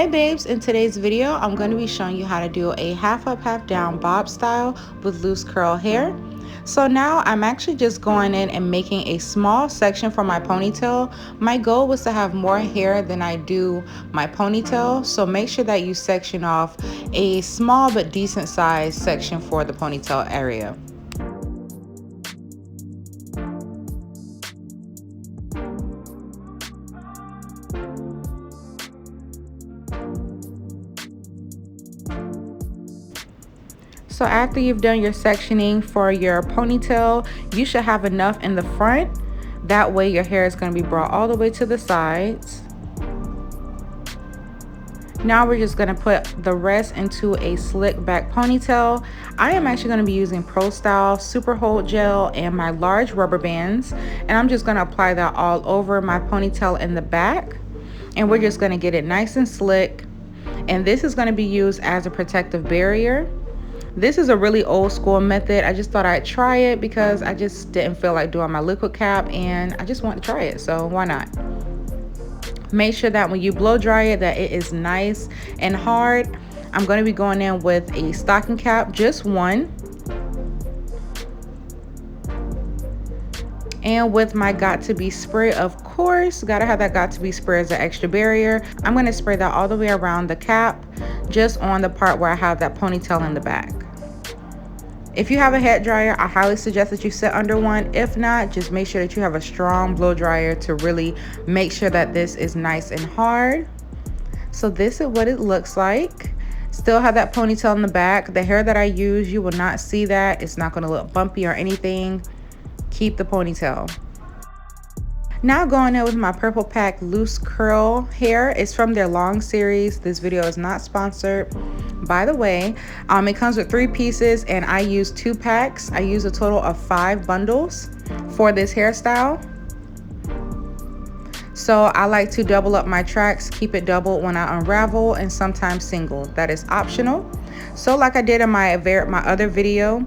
babes, in today's video I'm going to be showing you how to do a half up half down bob style with loose curl hair. So now I'm actually just going in and making a small section for my ponytail. My goal was to have more hair than I do my ponytail, so make sure that you section off a small but decent size section for the ponytail area. So after you've done your sectioning for your ponytail, you should have enough in the front. That way your hair is going to be brought all the way to the sides. Now we're just going to put the rest into a slick back ponytail. I am actually going to be using Pro Style Super Hold Gel and my large rubber bands. And I'm just going to apply that all over my ponytail in the back. And we're just going to get it nice and slick. And this is going to be used as a protective barrier. This is a really old school method. I just thought I'd try it because I just didn't feel like doing my liquid cap and I just wanted to try it, so why not? Make sure that when you blow dry it that it is nice and hard. I'm going to be going in with a stocking cap, just one. And with my Got To Be spray, of course, gotta have that Got To Be spray as an extra barrier. I'm going to spray that all the way around the cap, just on the part where I have that ponytail in the back. If you have a head dryer, I highly suggest that you sit under one. If not, just make sure that you have a strong blow dryer to really make sure that this is nice and hard. So this is what it looks like. Still have that ponytail in the back. The hair that I use, you will not see that. It's not going to look bumpy or anything. Keep the ponytail. Now going in with my Purple Pack loose curl hair. It's from their long series. This video is not sponsored, by the way. It comes with 3 pieces and I use 2 packs. I use a total of 5 bundles for this hairstyle. So I like to double up my tracks, keep it doubled when I unravel, and sometimes single. That is optional. So like I did in my other video,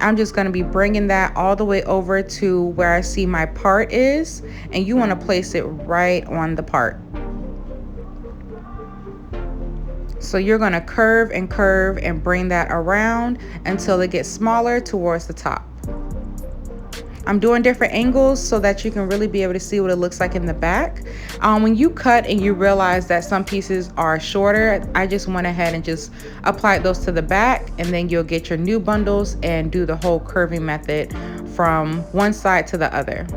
I'm just going to be bringing that all the way over to where I see my part is, and you want to place it right on the part. So you're going to curve and bring that around until it gets smaller towards the top. I'm doing different angles so that you can really be able to see what it looks like in the back. When you cut and you realize that some pieces are shorter, I just went ahead and just applied those to the back, and then you'll get your new bundles and do the whole curving method from one side to the other.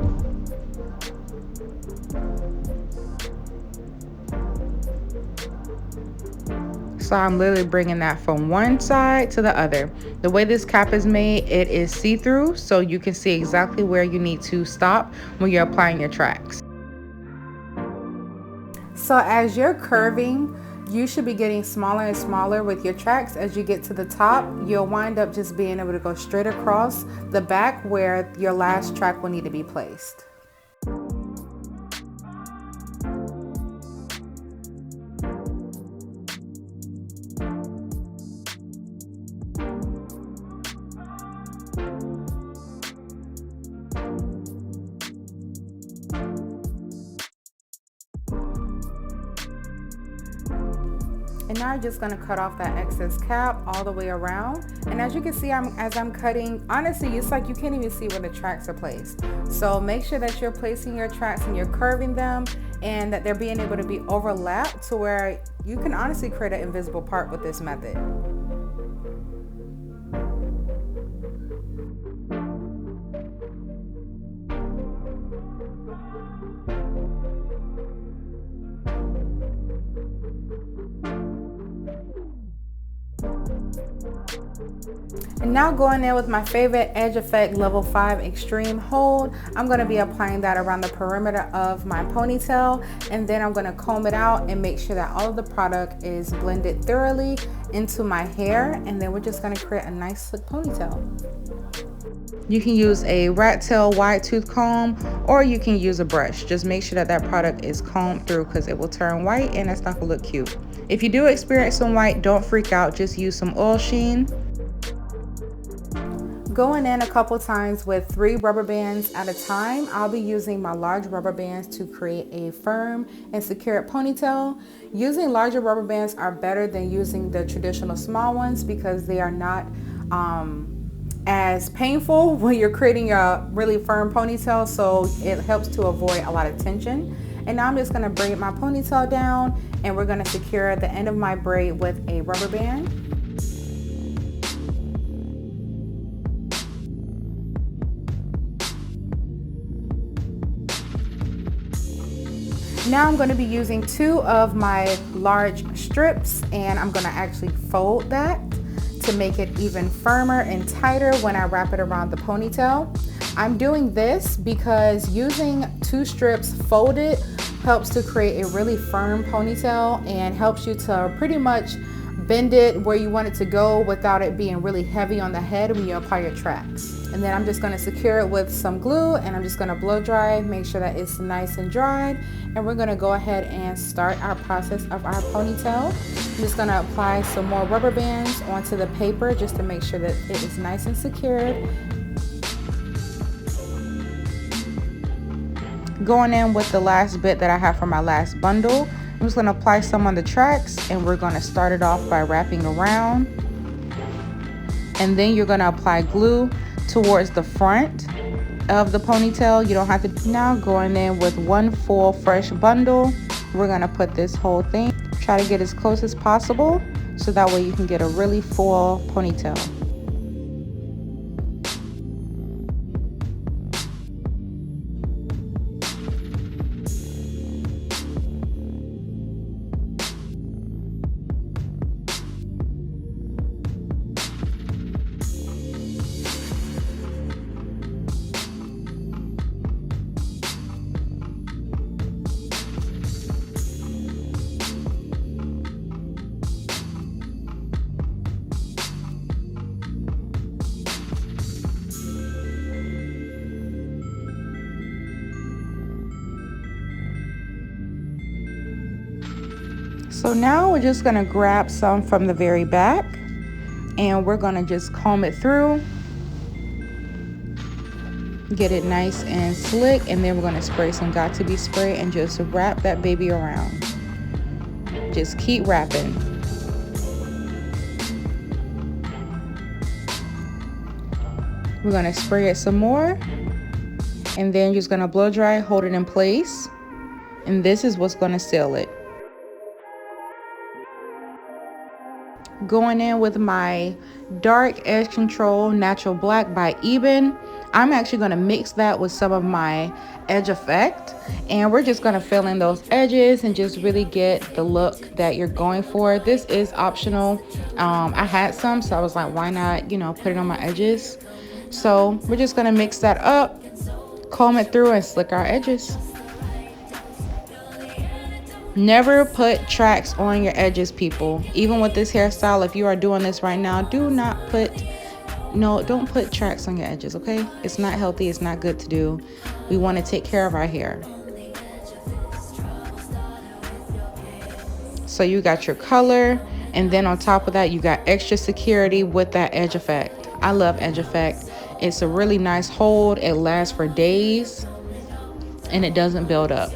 So I'm literally bringing that from one side to the other. The way this cap is made, it is see-through, so you can see exactly where you need to stop when you're applying your tracks. So as you're curving, you should be getting smaller and smaller with your tracks. As you get to the top, you'll wind up just being able to go straight across the back where your last track will need to be placed. And now I'm just going to cut off that excess cap all the way around. And as you can see, as I'm cutting, honestly, it's like you can't even see where the tracks are placed. So make sure that you're placing your tracks and you're curving them, and that they're being able to be overlapped to where you can honestly create an invisible part with this method. And now going in with my favorite Edge Effect Level 5 Extreme Hold, I'm going to be applying that around the perimeter of my ponytail, and then I'm going to comb it out and make sure that all of the product is blended thoroughly into my hair, and then we're just going to create a nice slick ponytail. You can use a rat tail wide tooth comb, or you can use a brush. Just make sure that that product is combed through because it will turn white and that's not going to look cute. If you do experience some white, don't freak out. Just use some oil sheen. Going in a couple times with 3 rubber bands at a time. I'll be using my large rubber bands to create a firm and secure ponytail. Using larger rubber bands are better than using the traditional small ones because they are not as painful when you're creating a really firm ponytail, so it helps to avoid a lot of tension. And now I'm just going to braid my ponytail down, and we're going to secure the end of my braid with a rubber band. Now I'm going to be using 2 of my large strips, and I'm going to actually fold that to make it even firmer and tighter when I wrap it around the ponytail. I'm doing this because using 2 strips folded helps to create a really firm ponytail and helps you to pretty much bend it where you want it to go without it being really heavy on the head when you apply your tracks. And then I'm just going to secure it with some glue, and I'm just going to blow dry, make sure that it's nice and dried, and we're going to go ahead and start our process of our ponytail. I'm just going to apply some more rubber bands onto the paper just to make sure that it is nice and secured. Going in with the last bit that I have for my last bundle, I'm just going to apply some on the tracks, and we're going to start it off by wrapping around, and then you're going to apply glue towards the front of the ponytail. You don't have to. Now going in with 1 full fresh bundle, we're going to put this whole thing, try to get as close as possible so that way you can get a really full ponytail. So now we're just going to grab some from the very back, and we're going to just comb it through, get it nice and slick, and then we're going to spray some Got2B spray and just wrap that baby around. Just keep wrapping. We're going to spray it some more, and then just going to blow dry, hold it in place, and this is what's going to seal it. Going in with my dark edge control natural black by Ebin, I'm actually going to mix that with some of my edge effect, and we're just going to fill in those edges and just really get the look that you're going for. This is optional. I had some, so I was like, why not, put it on my edges. So we're just going to mix that up, comb it through, and slick our edges. Never put tracks on your edges, people. Even with this hairstyle, if you are doing this right now, don't put tracks on your edges, okay? It's not healthy, it's not good to do. We want to take care of our hair. So you got your color, and then on top of that, you got extra security with that edge effect. I love edge effect. It's a really nice hold. It lasts for days, and it doesn't build up.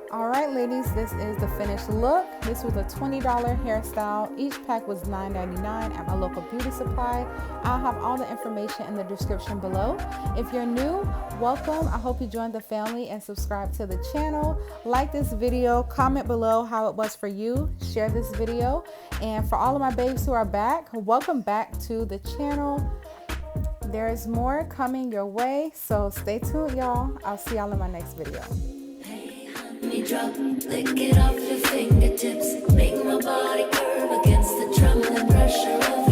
Alright ladies, this is the finished look. This was a $20 hairstyle. Each pack was $9.99 at my local beauty supply. I'll have all the information in the description below. If you're new, welcome. I hope you joined the family and subscribe to the channel. Like this video, comment below how it was for you. Share this video. And for all of my babes who are back, welcome back to the channel. There is more coming your way, so stay tuned, y'all. I'll see y'all in my next video. Drop, lick it off your fingertips, make my body curve against the trembling pressure of